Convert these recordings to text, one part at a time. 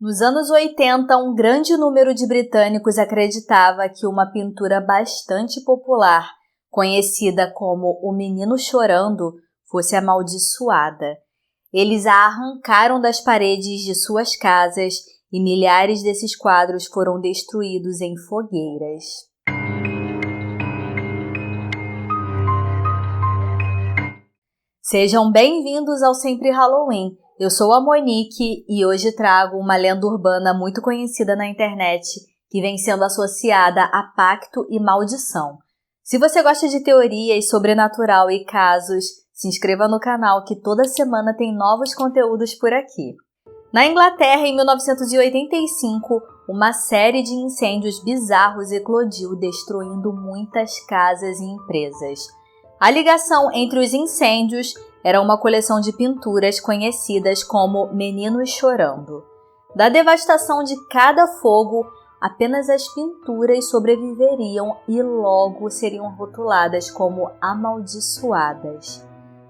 Nos anos 80, um grande número de britânicos acreditava que uma pintura bastante popular, conhecida como O Menino Chorando, fosse amaldiçoada. Eles a arrancaram das paredes de suas casas e milhares desses quadros foram destruídos em fogueiras. Sejam bem-vindos ao Sempre Halloween. Eu sou a Monique e hoje trago uma lenda urbana muito conhecida na internet que vem sendo associada a pacto e maldição. Se você gosta de teorias, sobrenatural e casos, se inscreva no canal que toda semana tem novos conteúdos por aqui. Na Inglaterra, em 1985, uma série de incêndios bizarros eclodiu, destruindo muitas casas e empresas. A ligação entre os incêndios era uma coleção de pinturas conhecidas como Meninos Chorando. Da devastação de cada fogo, apenas as pinturas sobreviveriam e logo seriam rotuladas como amaldiçoadas.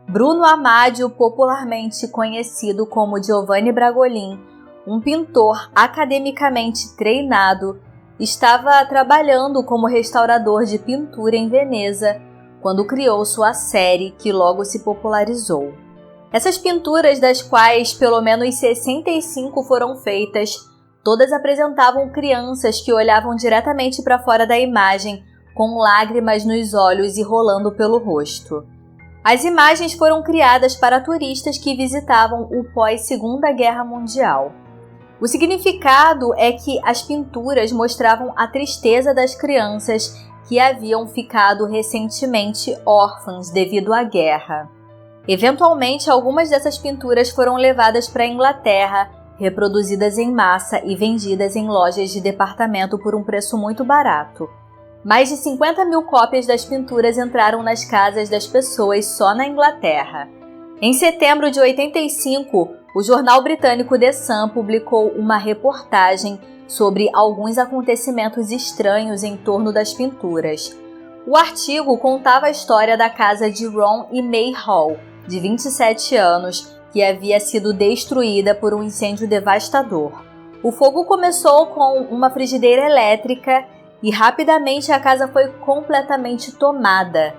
Bruno Amadio, popularmente conhecido como Giovanni Bragolin, um pintor academicamente treinado, estava trabalhando como restaurador de pintura em Veneza quando criou sua série, que logo se popularizou. Essas pinturas, das quais pelo menos 65 foram feitas, todas apresentavam crianças que olhavam diretamente para fora da imagem, com lágrimas nos olhos e rolando pelo rosto. As imagens foram criadas para turistas que visitavam o pós-Segunda Guerra Mundial. O significado é que as pinturas mostravam a tristeza das crianças que haviam ficado recentemente órfãs devido à guerra. Eventualmente, algumas dessas pinturas foram levadas para a Inglaterra, reproduzidas em massa e vendidas em lojas de departamento por um preço muito barato. Mais de 50 mil cópias das pinturas entraram nas casas das pessoas só na Inglaterra. Em setembro de 85, o jornal britânico The Sun publicou uma reportagem sobre alguns acontecimentos estranhos em torno das pinturas. O artigo contava a história da casa de Ron e May Hall, de 27 anos, que havia sido destruída por um incêndio devastador. O fogo começou com uma frigideira elétrica e rapidamente a casa foi completamente tomada.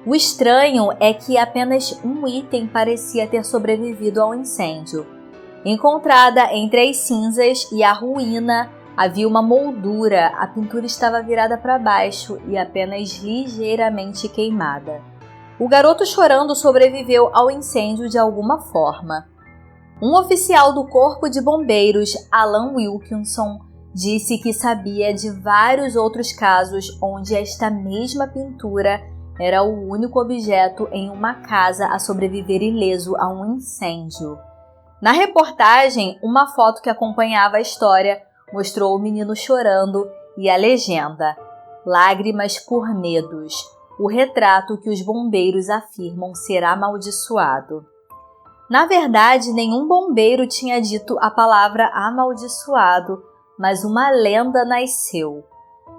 O estranho é que apenas um item parecia ter sobrevivido ao incêndio. Encontrada entre as cinzas e a ruína, havia uma moldura, a pintura estava virada para baixo e apenas ligeiramente queimada. O garoto chorando sobreviveu ao incêndio de alguma forma. Um oficial do Corpo de Bombeiros, Alan Wilkinson, disse que sabia de vários outros casos onde esta mesma pintura era o único objeto em uma casa a sobreviver ileso a um incêndio. Na reportagem, uma foto que acompanhava a história mostrou o menino chorando e a legenda: Lágrimas por Medos, o retrato que os bombeiros afirmam ser amaldiçoado. Na verdade, nenhum bombeiro tinha dito a palavra amaldiçoado, mas uma lenda nasceu.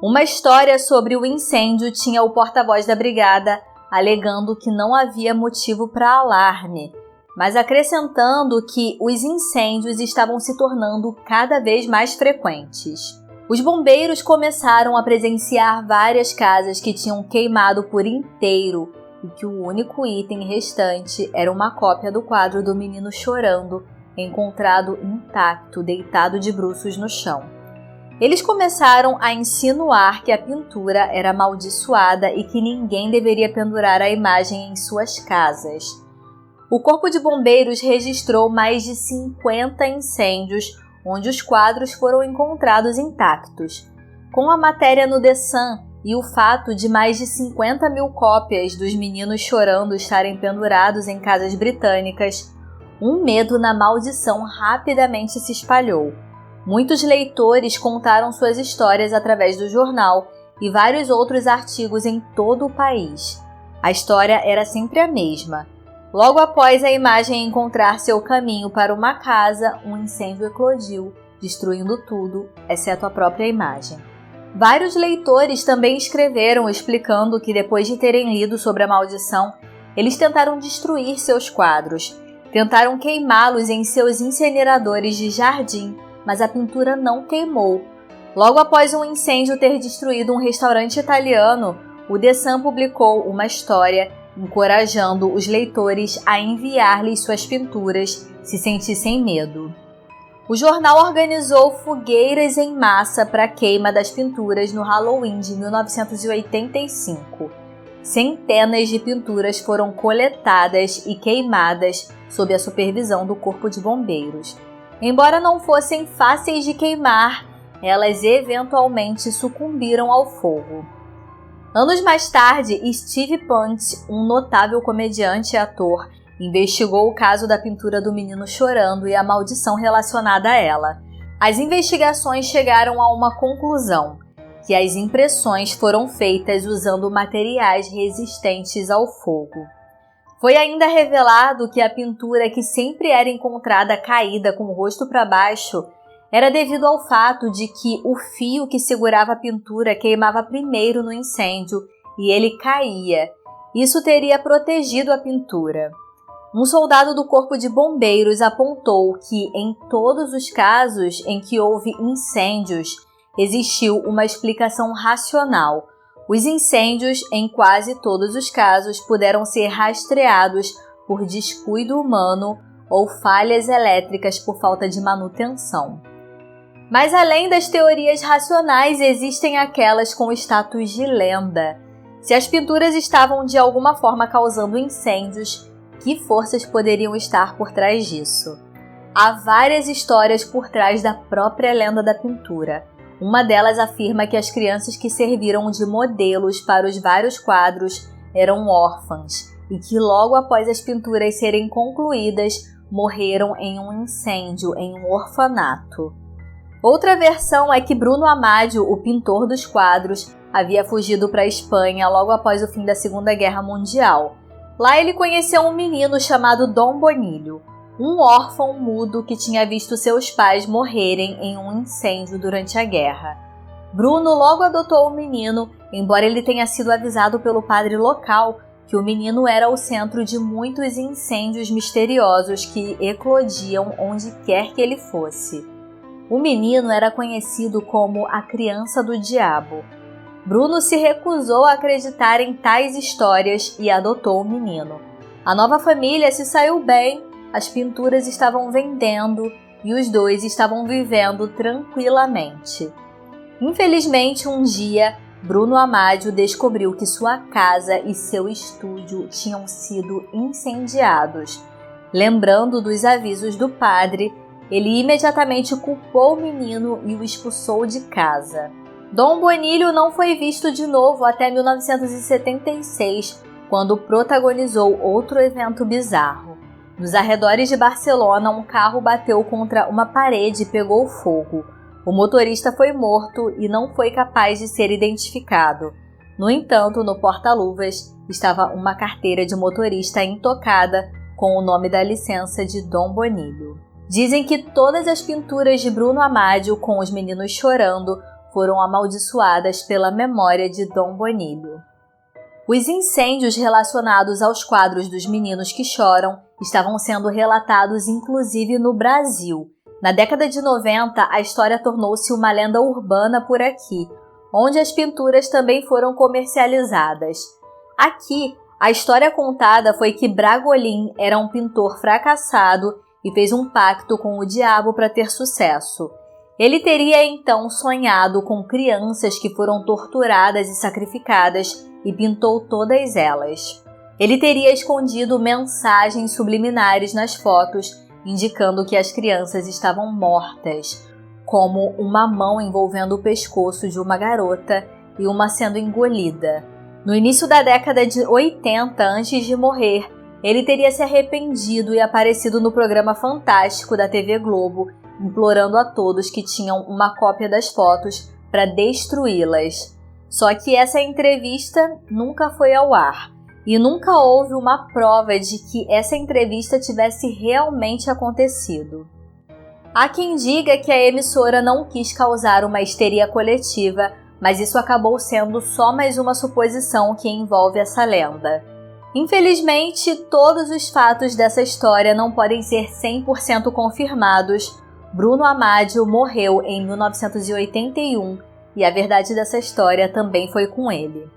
Uma história sobre o incêndio tinha o porta-voz da brigada alegando que não havia motivo para alarme, mas acrescentando que os incêndios estavam se tornando cada vez mais frequentes. Os bombeiros começaram a presenciar várias casas que tinham queimado por inteiro e que o único item restante era uma cópia do quadro do menino chorando, encontrado intacto, deitado de bruços no chão. Eles começaram a insinuar que a pintura era amaldiçoada e que ninguém deveria pendurar a imagem em suas casas. O Corpo de Bombeiros registrou mais de 50 incêndios onde os quadros foram encontrados intactos. Com a matéria no The Sun e o fato de mais de 50 mil cópias dos Meninos Chorando estarem pendurados em casas britânicas, um medo na maldição rapidamente se espalhou. Muitos leitores contaram suas histórias através do jornal e vários outros artigos em todo o país. A história era sempre a mesma. Logo após a imagem encontrar seu caminho para uma casa, um incêndio eclodiu, destruindo tudo, exceto a própria imagem. Vários leitores também escreveram explicando que depois de terem lido sobre a maldição, eles tentaram destruir seus quadros, tentaram queimá-los em seus incineradores de jardim, mas a pintura não queimou. Logo após um incêndio ter destruído um restaurante italiano, o The Sun publicou uma história encorajando os leitores a enviar-lhes suas pinturas se sentissem medo. O jornal organizou fogueiras em massa para a queima das pinturas no Halloween de 1985. Centenas de pinturas foram coletadas e queimadas sob a supervisão do Corpo de Bombeiros. Embora não fossem fáceis de queimar, elas eventualmente sucumbiram ao fogo. Anos mais tarde, Steve Punt, um notável comediante e ator, investigou o caso da pintura do menino chorando e a maldição relacionada a ela. As investigações chegaram a uma conclusão, que as impressões foram feitas usando materiais resistentes ao fogo. Foi ainda revelado que a pintura, que sempre era encontrada caída com o rosto para baixo, era devido ao fato de que o fio que segurava a pintura queimava primeiro no incêndio e ele caía. Isso teria protegido a pintura. Um soldado do Corpo de Bombeiros apontou que, em todos os casos em que houve incêndios, existiu uma explicação racional. Os incêndios, em quase todos os casos, puderam ser rastreados por descuido humano ou falhas elétricas por falta de manutenção. Mas além das teorias racionais, existem aquelas com status de lenda. Se as pinturas estavam de alguma forma causando incêndios, que forças poderiam estar por trás disso? Há várias histórias por trás da própria lenda da pintura. Uma delas afirma que as crianças que serviram de modelos para os vários quadros eram órfãs e que logo após as pinturas serem concluídas, morreram em um incêndio em um orfanato. Outra versão é que Bruno Amádio, o pintor dos quadros, havia fugido para a Espanha logo após o fim da Segunda Guerra Mundial. Lá ele conheceu um menino chamado Dom Bonilho, um órfão mudo que tinha visto seus pais morrerem em um incêndio durante a guerra. Bruno logo adotou o menino, embora ele tenha sido avisado pelo padre local que o menino era o centro de muitos incêndios misteriosos que eclodiam onde quer que ele fosse. O menino era conhecido como a criança do diabo. Bruno se recusou a acreditar em tais histórias e adotou o menino. A nova família se saiu bem, as pinturas estavam vendendo e os dois estavam vivendo tranquilamente. Infelizmente, um dia, Bruno Amádio descobriu que sua casa e seu estúdio tinham sido incendiados. Lembrando dos avisos do padre, ele imediatamente culpou o menino e o expulsou de casa. Dom Bonilho não foi visto de novo até 1976, quando protagonizou outro evento bizarro. Nos arredores de Barcelona, um carro bateu contra uma parede e pegou fogo. O motorista foi morto e não foi capaz de ser identificado. No entanto, no porta-luvas estava uma carteira de motorista intocada com o nome da licença de Dom Bonilho. Dizem que todas as pinturas de Bruno Amádio com os meninos chorando foram amaldiçoadas pela memória de Dom Bonilho. Os incêndios relacionados aos quadros dos meninos que choram estavam sendo relatados inclusive no Brasil. Na década de 90, a história tornou-se uma lenda urbana por aqui, onde as pinturas também foram comercializadas. Aqui, a história contada foi que Bragolin era um pintor fracassado e fez um pacto com o diabo para ter sucesso. Ele teria então sonhado com crianças que foram torturadas e sacrificadas e pintou todas elas. Ele teria escondido mensagens subliminares nas fotos, indicando que as crianças estavam mortas, como uma mão envolvendo o pescoço de uma garota e uma sendo engolida. No início da década de 80, antes de morrer, ele teria se arrependido e aparecido no programa Fantástico da TV Globo, implorando a todos que tinham uma cópia das fotos para destruí-las. Só que essa entrevista nunca foi ao ar e nunca houve uma prova de que essa entrevista tivesse realmente acontecido. Há quem diga que a emissora não quis causar uma histeria coletiva, mas isso acabou sendo só mais uma suposição que envolve essa lenda. Infelizmente, todos os fatos dessa história não podem ser 100% confirmados, Bruno Amadio morreu em 1981 e a verdade dessa história também foi com ele.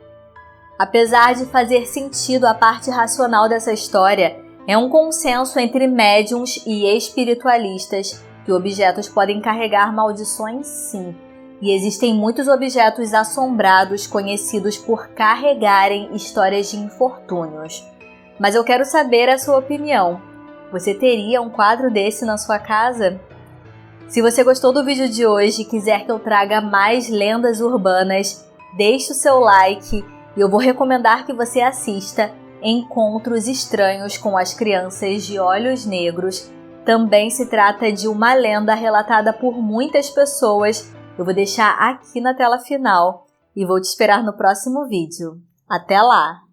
Apesar de fazer sentido a parte racional dessa história, é um consenso entre médiuns e espiritualistas que objetos podem carregar maldições, sim. E existem muitos objetos assombrados conhecidos por carregarem histórias de infortúnios. Mas eu quero saber a sua opinião. Você teria um quadro desse na sua casa? Se você gostou do vídeo de hoje e quiser que eu traga mais lendas urbanas, deixe o seu like e eu vou recomendar que você assista Encontros Estranhos com as Crianças de Olhos Negros. Também se trata de uma lenda relatada por muitas pessoas. Eu vou deixar aqui na tela final e vou te esperar no próximo vídeo. Até lá!